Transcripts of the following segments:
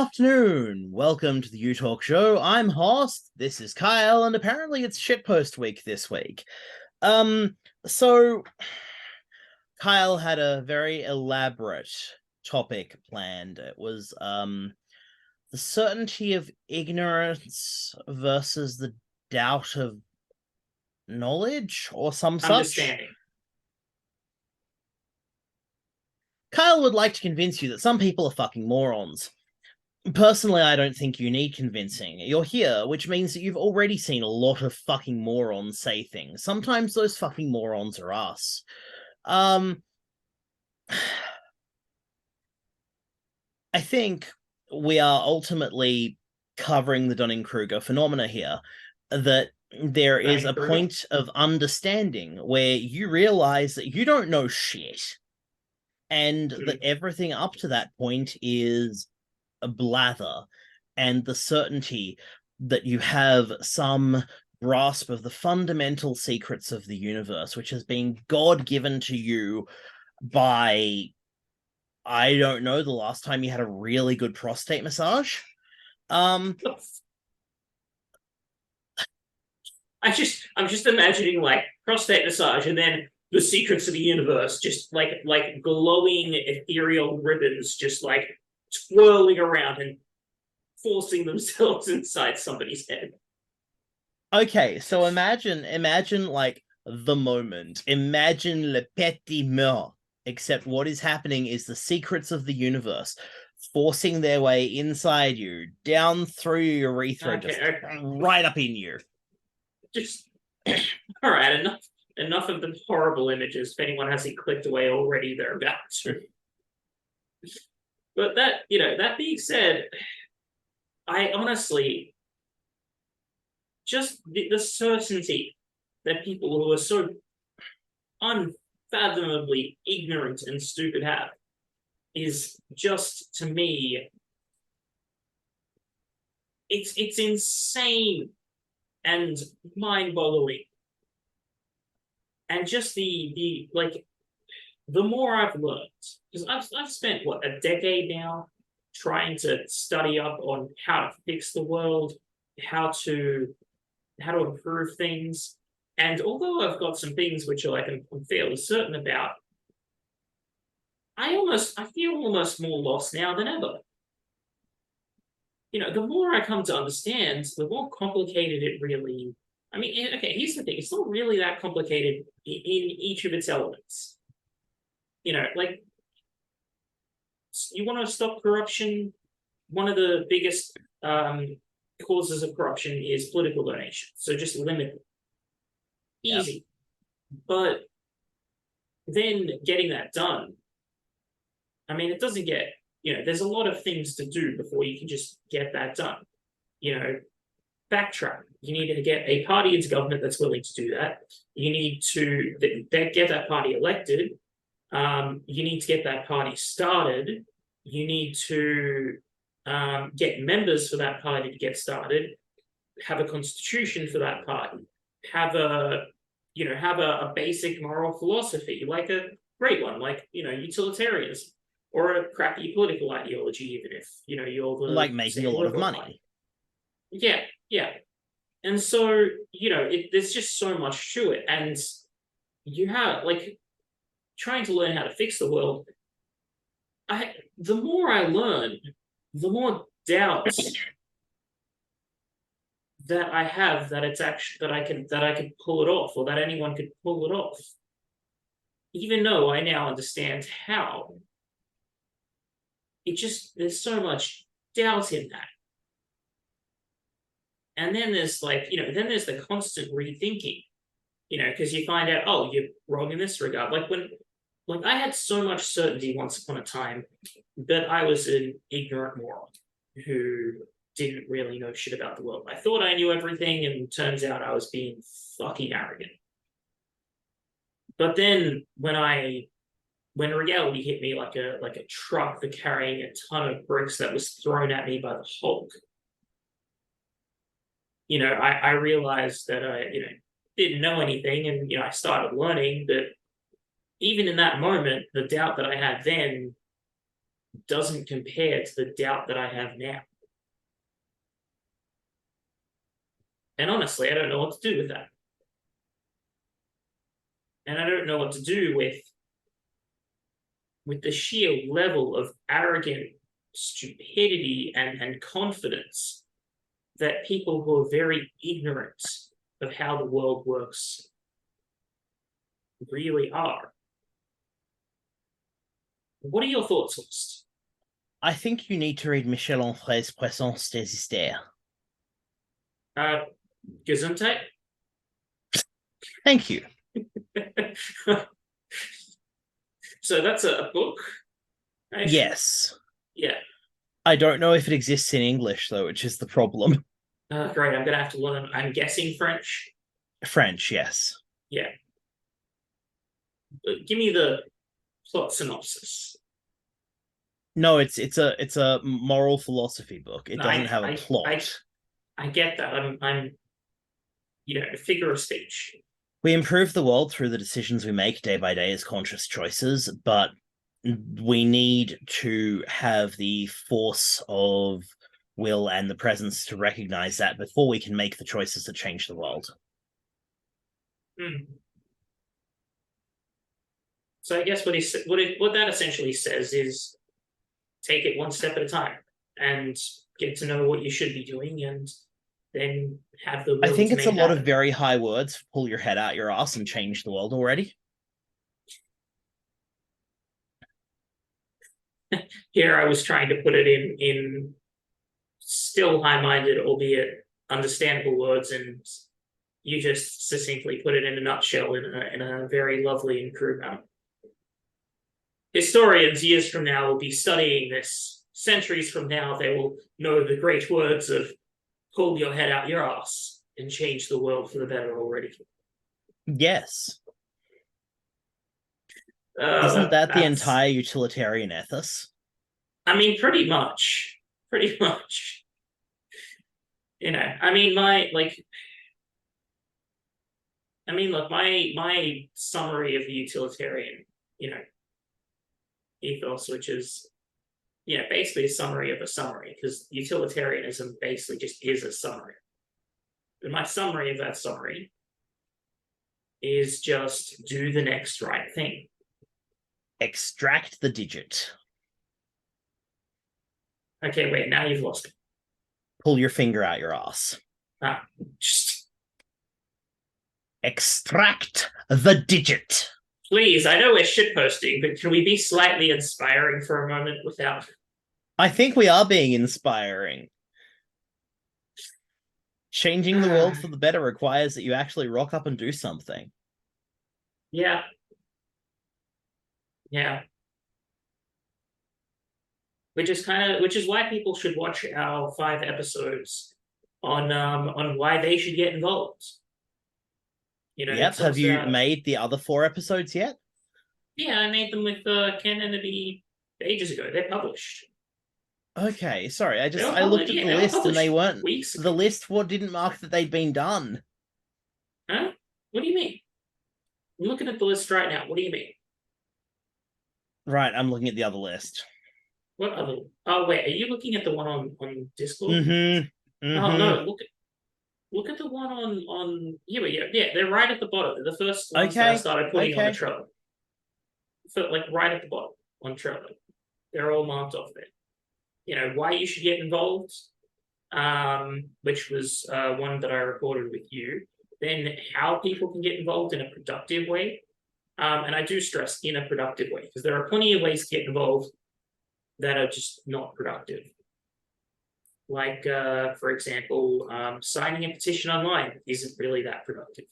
afternoon. Welcome to the U Talk Show. I'm Horst. This is Kyle, and apparently it's shitpost week this week. So Kyle had a very elaborate topic planned. It was the certainty of ignorance versus the doubt of knowledge or some such. Understanding. Kyle would like to convince you that some people are fucking morons. Personally, I don't think you need convincing. You're here, which means that you've already seen a lot of fucking morons say things. Sometimes those fucking morons are us. I think we are ultimately covering the Dunning-Kruger phenomena here, that there is a point of understanding where you realize that you don't know shit, and that everything up to that point is a blather, and the certainty that you have some grasp of the fundamental secrets of the universe, which has been God-given to you by, I don't know, the last time you had a really good prostate massage. I'm just imagining like prostate massage and then the secrets of the universe, just like glowing ethereal ribbons, just like twirling around and forcing themselves inside somebody's head. Okay, so imagine like the moment. Imagine le petit mort. Except what is happening is the secrets of the universe forcing their way inside you, down through your urethra, just right up in you. Just all right, enough of the horrible images. If anyone hasn't clicked away already, they're about to. But that being said, I honestly just the certainty that people who are so unfathomably ignorant and stupid have is just, to me, it's insane and mind-boggling. And just the more I've learned, because I've spent a decade now trying to study up on how to fix the world, how to improve things. And although I've got some things which are I'm fairly certain about, I feel almost more lost now than ever. The more I come to understand, the more complicated it really. I mean, okay, here's the thing: it's not really that complicated in each of its elements. Like, you want to stop corruption. One of the biggest causes of corruption is political donation. So just limit it. Easy. Yep. But then getting that done, I mean, it doesn't get, there's a lot of things to do before you can just get that done. Backtrack. You need to get a party into government that's willing to do that. You need to get that party elected. You need to get that party started. You need to get members for that party to get started, have a constitution for that party, have a basic moral philosophy, like a great one, like, utilitarianism, or a crappy political ideology, even if, you're the... Like making a lot of money. Yeah. And so, there's just so much to it. And you have, trying to learn how to fix the world, the more I learn, the more doubts that I have that it's actually that I can pull it off, or that anyone could pull it off. Even though I now understand how, there's so much doubt in that. And then there's there's the constant rethinking, because you find out, oh, you're wrong in this regard. I had so much certainty once upon a time that I was an ignorant moron who didn't really know shit about the world. I thought I knew everything, and turns out I was being fucking arrogant. But then when reality hit me like a truck for carrying a ton of bricks that was thrown at me by the Hulk, I realized that I didn't know anything, and I started learning. But even in that moment, the doubt that I had then doesn't compare to the doubt that I have now. And honestly, I don't know what to do with that. And I don't know what to do with the sheer level of arrogant stupidity and confidence that people who are very ignorant of how the world works really are. What are your thoughts, Horst? I think you need to read Michel Onfray's Puissance des Hystères. Gesundheit? Thank you. So that's a book? Yes. Yeah. I don't know if it exists in English, though, which is the problem. Great, I'm going to have to learn, I'm guessing French. French, yes. Yeah. Give me the plot synopsis. No, it's a moral philosophy book. It doesn't have a plot. I get that. I'm a figure of speech. We improve the world through the decisions we make day by day as conscious choices, but we need to have the force of will and the presence to recognize that before we can make the choices that change the world. So I guess what that essentially says is take it one step at a time and get to know what you should be doing, and then have the will. I think to it's a make lot happen. of very high words. Pull your head out your ass and change the world already. Here I was trying to put it in still high-minded, albeit understandable words, and you just succinctly put it in a nutshell in a very lovely and crude manner. Historians years from now will be studying this. Centuries from now, they will know the great words of pull your head out your ass and change the world for the better already. Yes. Isn't that the entire utilitarian ethos? I mean, pretty much. Pretty much. I mean, look, my summary of the utilitarian, ethos, which is, basically a summary of a summary, because utilitarianism basically just is a summary. And my summary of that summary is just do the next right thing. Extract the digit. Okay, wait, now you've lost me. Pull your finger out your ass. Just extract the digit. Please, I know we're shitposting, but can we be slightly inspiring for a moment without... I think we are being inspiring. Changing the world for the better requires that you actually rock up and do something. Yeah. Yeah. Which is why people should watch our 5 episodes on why they should get involved. Yep. Have you made the other 4 episodes yet? Yeah, I made them with Ken and Abby ages ago. They're published. Okay, sorry. I looked at the list and they weren't. The list didn't mark that they'd been done. Huh? What do you mean? I'm looking at the list right now. What do you mean? Right, I'm looking at the other list. What other? Oh wait, are you looking at the one on Discord? Mm-hmm. Oh no, look at the one on here we go. Yeah, they're right at the bottom. They're the first ones that I started putting on the Trello. So like right at the bottom on Trello. They're all marked off there. Why you should get involved, which was one that I recorded with you. Then how people can get involved in a productive way. And I do stress in a productive way, because there are plenty of ways to get involved that are just not productive. Like, for example, signing a petition online isn't really that productive.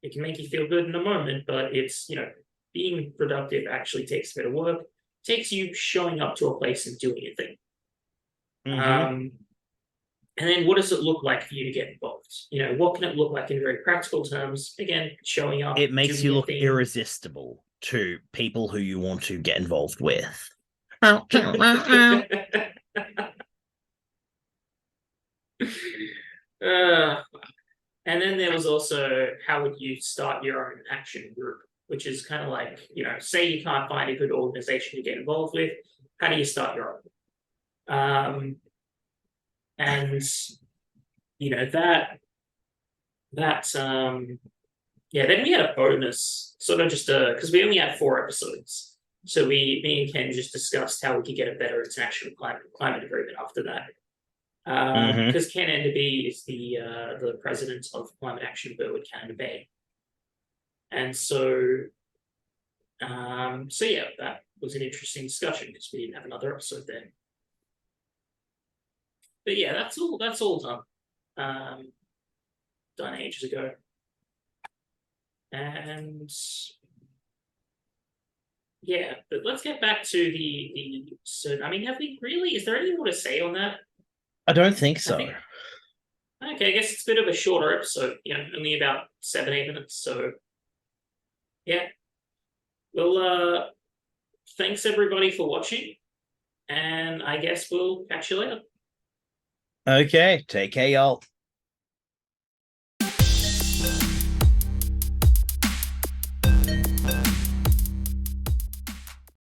It can make you feel good in a moment, but it's, being productive actually takes a bit of work. It takes you showing up to a place and doing a thing. And then what does it look like for you to get involved? What can it look like in very practical terms? Again, showing up. It makes you look irresistible to people who you want to get involved with. And then there was also, how would you start your own action group, which is kind of like, say you can't find a good organization to get involved with, how do you start your own? And you know that yeah, then we had a bonus, sort of just because we only had 4 episodes. So me and Ken just discussed how we could get a better international climate agreement after that. Mm-hmm. Because Ken Enderby is the president of Climate Action Berwick Canada Bay. And so yeah, that was an interesting discussion because we didn't have another episode then. But yeah, that's all done. Done ages ago. And yeah, but let's get back to the so I mean, have we really, is there any more to say on that? I don't think I so. think okay, I guess it's a bit of a shorter episode, only about 7-8 minutes. So yeah. Well, thanks everybody for watching, and I guess we'll catch you later. Okay, take care, y'all.